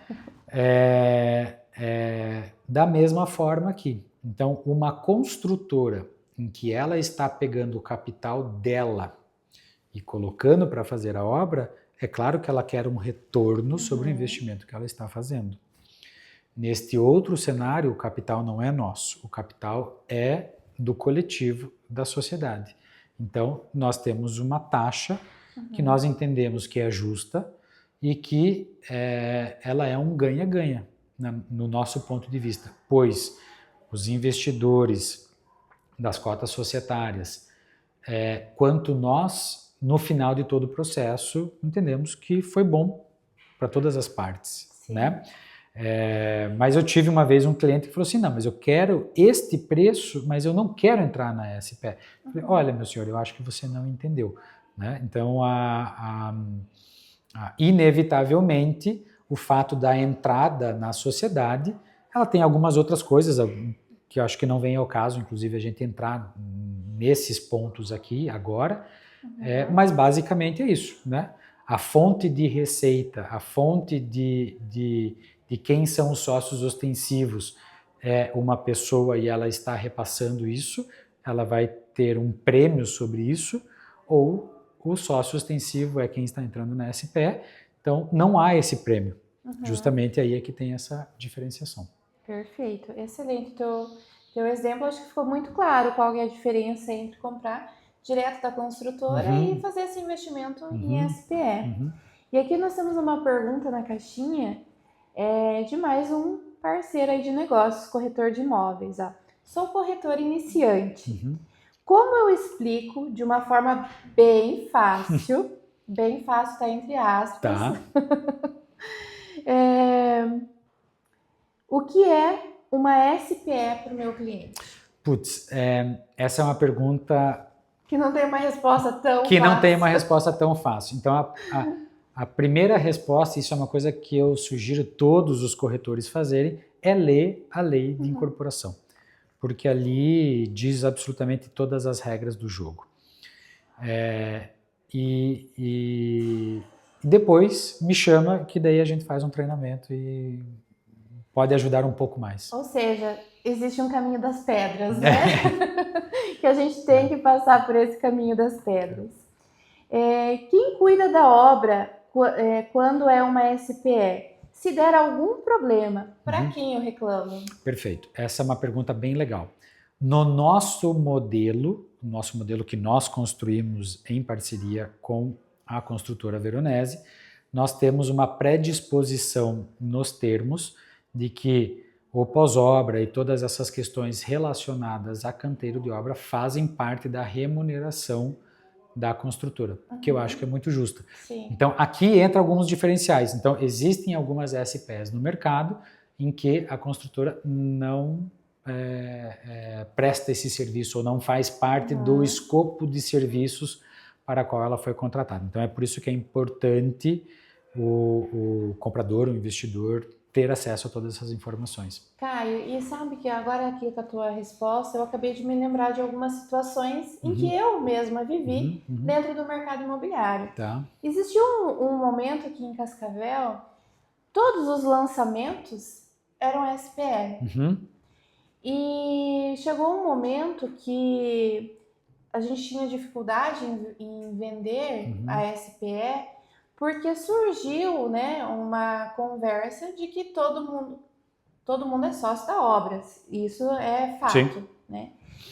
[SPEAKER 2] Da mesma forma aqui. Então, uma construtora em que ela está pegando o capital dela e colocando para fazer a obra, é claro que ela quer um retorno sobre o investimento que ela está fazendo. Neste outro cenário, o capital não é nosso, o capital é do coletivo, da sociedade. Então, nós temos uma taxa que nós entendemos que é justa e que ela é um ganha-ganha, no nosso ponto de vista, pois os investidores das cotas societárias, quanto nós, no final de todo o processo, entendemos que foi bom para todas as partes, né? Mas eu tive uma vez um cliente que falou assim, não, mas eu quero este preço, mas eu não quero entrar na SPE. Eu falei, olha, meu senhor, eu acho que você não entendeu. Né? Então, inevitavelmente, o fato da entrada na sociedade, ela tem algumas outras coisas que eu acho que não vem ao caso, inclusive a gente entrar nesses pontos aqui agora, mas basicamente é isso, né? A fonte de receita, a fonte de quem são os sócios ostensivos é uma pessoa e ela está repassando isso, ela vai ter um prêmio sobre isso, ou o sócio ostensivo é quem está entrando na SPE, então não há esse prêmio. Justamente aí é que tem essa diferenciação.
[SPEAKER 1] Perfeito, excelente. Teu exemplo, acho que ficou muito claro qual é a diferença entre comprar direto da construtora e fazer esse investimento em SPE. E aqui nós temos uma pergunta na caixinha de mais um parceiro aí de negócios, corretor de imóveis. Sou corretor iniciante. Como eu explico de uma forma bem fácil, bem fácil tá entre aspas, o que é uma SPE para o meu cliente?
[SPEAKER 2] Putz, essa é uma pergunta
[SPEAKER 1] que não tem uma resposta tão fácil.
[SPEAKER 2] Que não tem uma resposta tão fácil. Então, a primeira resposta, isso é uma coisa que eu sugiro todos os corretores fazerem, é ler a lei de incorporação. Porque ali diz absolutamente todas as regras do jogo. E depois me chama, que daí a gente faz um treinamento e pode ajudar um pouco mais.
[SPEAKER 1] Ou seja, existe um caminho das pedras, né? Que a gente tem que passar por esse caminho das pedras. Quem cuida da obra quando é uma SPE, se der algum problema, para
[SPEAKER 2] Uhum.
[SPEAKER 1] quem eu reclamo?
[SPEAKER 2] Perfeito. Essa é uma pergunta bem legal. No nosso modelo que nós construímos em parceria com a construtora Veronese, nós temos uma predisposição nos termos de que o pós-obra e todas essas questões relacionadas a canteiro de obra fazem parte da remuneração da construtora, que eu acho que é muito justa.
[SPEAKER 1] Sim.
[SPEAKER 2] Então, aqui entra alguns diferenciais. Então, existem algumas SPs no mercado em que a construtora não presta esse serviço ou não faz parte do escopo de serviços para qual ela foi contratada. Então, é por isso que é importante o comprador, o investidor, ter acesso a todas essas informações.
[SPEAKER 1] Caio, e sabe que agora aqui com a tua resposta, eu acabei de me lembrar de algumas situações em que eu mesma vivi dentro do mercado imobiliário.
[SPEAKER 2] Tá.
[SPEAKER 1] Existiu um momento aqui em Cascavel, todos os lançamentos eram SPE. E chegou um momento que a gente tinha dificuldade em vender a SPE, porque surgiu, né, uma conversa de que todo mundo é sócio da obra. Isso é fato.
[SPEAKER 2] Sim.
[SPEAKER 1] Né?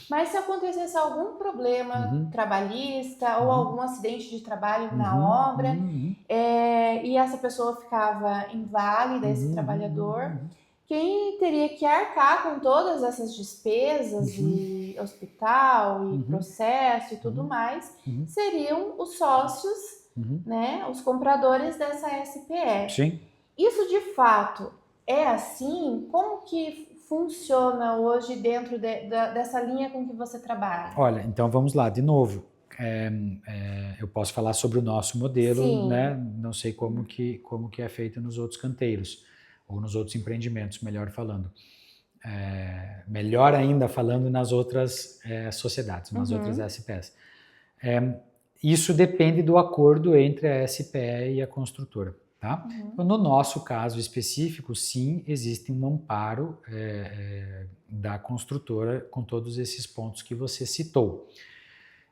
[SPEAKER 1] Mas se acontecesse algum problema trabalhista ou algum acidente de trabalho na obra, e essa pessoa ficava inválida, esse trabalhador, quem teria que arcar com todas essas despesas de hospital e processo e tudo mais seriam os sócios, né, os compradores dessa SPE.
[SPEAKER 2] Sim.
[SPEAKER 1] Isso de fato é assim? Como que funciona hoje dentro dessa linha com que você trabalha?
[SPEAKER 2] Olha, então vamos lá, de novo. Eu posso falar sobre o nosso modelo,
[SPEAKER 1] Sim.
[SPEAKER 2] né? Não sei como que é feito nos outros canteiros ou nos outros empreendimentos, melhor falando. Melhor ainda falando nas outras sociedades, nas outras SPs. Isso depende do acordo entre a SPE e a construtora. Tá? Então, no nosso caso específico, sim, existe um amparo da construtora com todos esses pontos que você citou.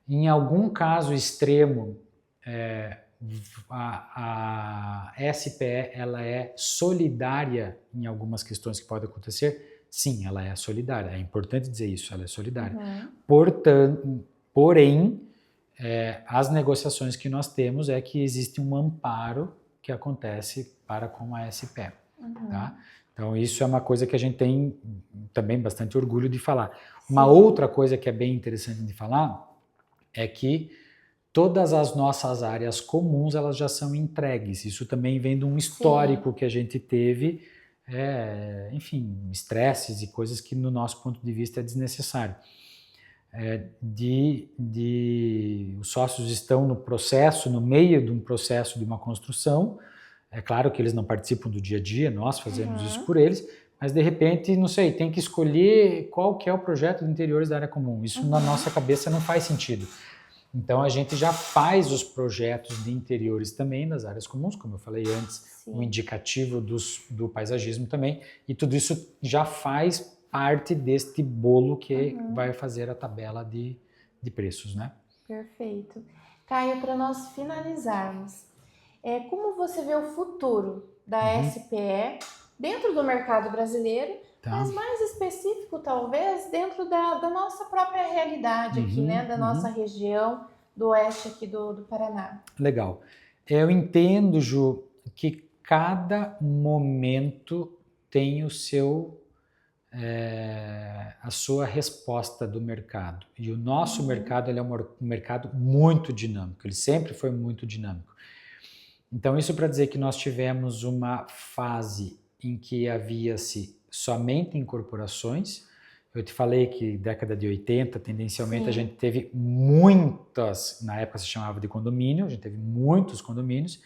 [SPEAKER 2] Em algum caso extremo, a SPE ela é solidária em algumas questões que podem acontecer. Sim, ela é solidária. É importante dizer isso, ela é solidária. Porém, as negociações que nós temos é que existe um amparo que acontece para com a SPE. Tá? Então, isso é uma coisa que a gente tem também bastante orgulho de falar. Uma outra coisa que é bem interessante de falar é que todas as nossas áreas comuns elas já são entregues. Isso também vem de um histórico que a gente teve, enfim, estresses e coisas que, no nosso ponto de vista, é desnecessário. Os sócios estão no processo, no meio de um processo de uma construção. É claro que eles não participam do dia a dia, nós fazemos isso por eles, mas de repente, não sei, tem que escolher qual que é o projeto de interiores da área comum. Isso na nossa cabeça não faz sentido. Então a gente já faz os projetos de interiores também nas áreas comuns, como eu falei antes, um indicativo do paisagismo também, e tudo isso já faz parte deste bolo que vai fazer a tabela de preços, né?
[SPEAKER 1] Perfeito. Caio, para nós finalizarmos, como você vê o futuro da SPE dentro do mercado brasileiro, mas mais específico talvez dentro da nossa própria realidade aqui, né? Da nossa região do oeste aqui do Paraná.
[SPEAKER 2] Legal. Eu entendo, Ju, que cada momento tem o seu a sua resposta do mercado. E o nosso mercado ele é um mercado muito dinâmico, ele sempre foi muito dinâmico. Então, isso para dizer que nós tivemos uma fase em que havia-se somente incorporações. Eu te falei que década de 80, tendencialmente, a gente teve muitas, na época se chamava de condomínio, a gente teve muitos condomínios.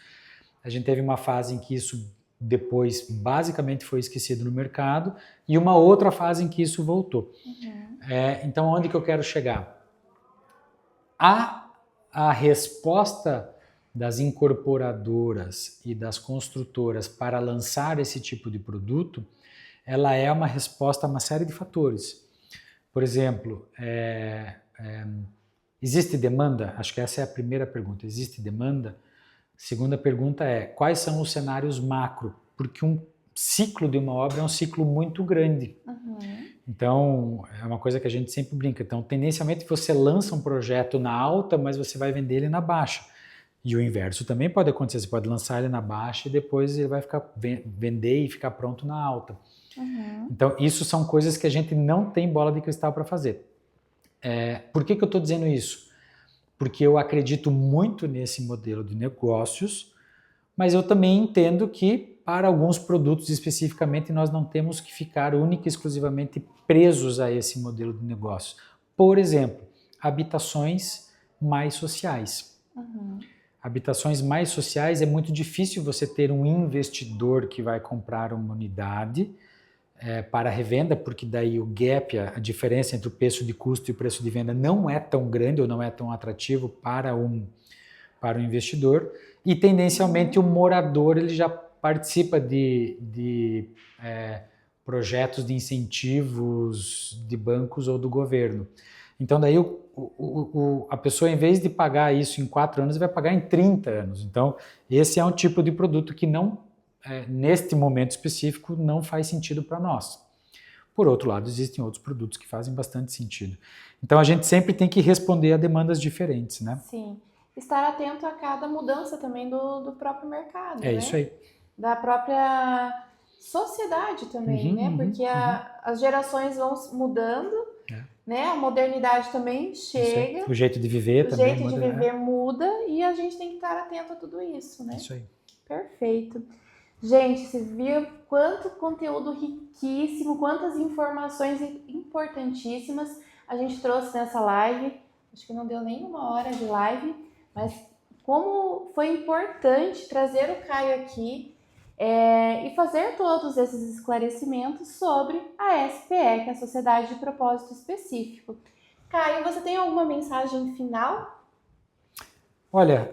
[SPEAKER 2] A gente teve uma fase em que isso depois basicamente foi esquecido no mercado e uma outra fase em que isso voltou. Então, onde que eu quero chegar? A resposta das incorporadoras e das construtoras para lançar esse tipo de produto, ela é uma resposta a uma série de fatores. Por exemplo, existe demanda? Acho que essa é a primeira pergunta. Existe demanda? Segunda pergunta é, quais são os cenários macro? Porque um ciclo de uma obra é um ciclo muito grande. Então, é uma coisa que a gente sempre brinca. Então, tendencialmente você lança um projeto na alta, mas você vai vender ele na baixa. E o inverso também pode acontecer. Você pode lançar ele na baixa e depois ele vai vender e ficar pronto na alta. Então, isso são coisas que a gente não tem bola de cristal para fazer. Por que eu estou dizendo isso? Porque eu acredito muito nesse modelo de negócios, mas eu também entendo que para alguns produtos especificamente nós não temos que ficar única e exclusivamente presos a esse modelo de negócio. Por exemplo, habitações mais sociais. Habitações mais sociais é muito difícil você ter um investidor que vai comprar uma unidade para revenda, porque daí o gap, a diferença entre o preço de custo e o preço de venda não é tão grande ou não é tão atrativo para o investidor, e tendencialmente o morador ele já participa de projetos de incentivos de bancos ou do governo. Então daí a pessoa, em vez de pagar isso em 4 anos, vai pagar em 30 anos. Então esse é um tipo de produto que não, neste momento específico, não faz sentido para nós. Por outro lado, existem outros produtos que fazem bastante sentido. Então a gente sempre tem que responder a demandas diferentes, né?
[SPEAKER 1] Sim. Estar atento a cada mudança também do próprio mercado, né?
[SPEAKER 2] É isso aí.
[SPEAKER 1] Da própria sociedade também, né? Porque as gerações vão mudando, né? A modernidade também chega.
[SPEAKER 2] O jeito de viver também muda.
[SPEAKER 1] O jeito de viver muda e a gente tem que estar atento a tudo isso, né?
[SPEAKER 2] Isso aí.
[SPEAKER 1] Perfeito. Gente, você viu quanto conteúdo riquíssimo, quantas informações importantíssimas a gente trouxe nessa live. Acho que não deu nem 1 hora de live, mas como foi importante trazer o Caio aqui e fazer todos esses esclarecimentos sobre a SPE, que é a Sociedade de Propósito Específico. Caio, você tem alguma mensagem final?
[SPEAKER 2] Olha,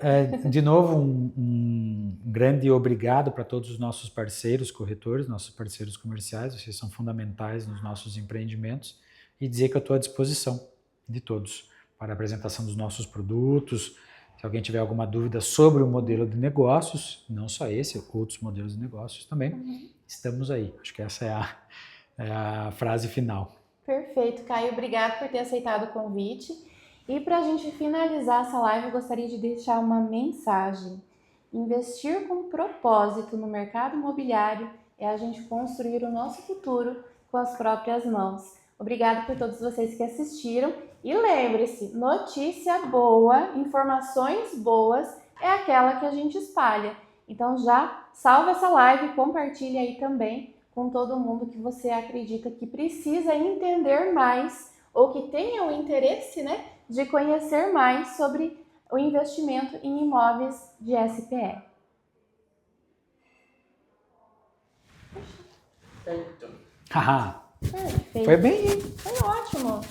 [SPEAKER 2] de novo, um grande obrigado para todos os nossos parceiros corretores, nossos parceiros comerciais, vocês são fundamentais nos nossos empreendimentos, e dizer que eu estou à disposição de todos para a apresentação dos nossos produtos. Se alguém tiver alguma dúvida sobre o modelo de negócios, não só esse, outros modelos de negócios também, estamos aí. Acho que essa é a frase final.
[SPEAKER 1] Perfeito, Caio. Obrigado por ter aceitado o convite. E para a gente finalizar essa live, eu gostaria de deixar uma mensagem. Investir com propósito no mercado imobiliário é a gente construir o nosso futuro com as próprias mãos. Obrigado por todos vocês que assistiram. E lembre-se, notícia boa, informações boas é aquela que a gente espalha. Então já salva essa live, compartilha aí também com todo mundo que você acredita que precisa entender mais ou que tenha o interesse, né, de conhecer mais sobre o investimento em imóveis de SPE.
[SPEAKER 2] Haha,
[SPEAKER 1] Perfeito.
[SPEAKER 2] foi bem, hein?
[SPEAKER 1] Foi ótimo.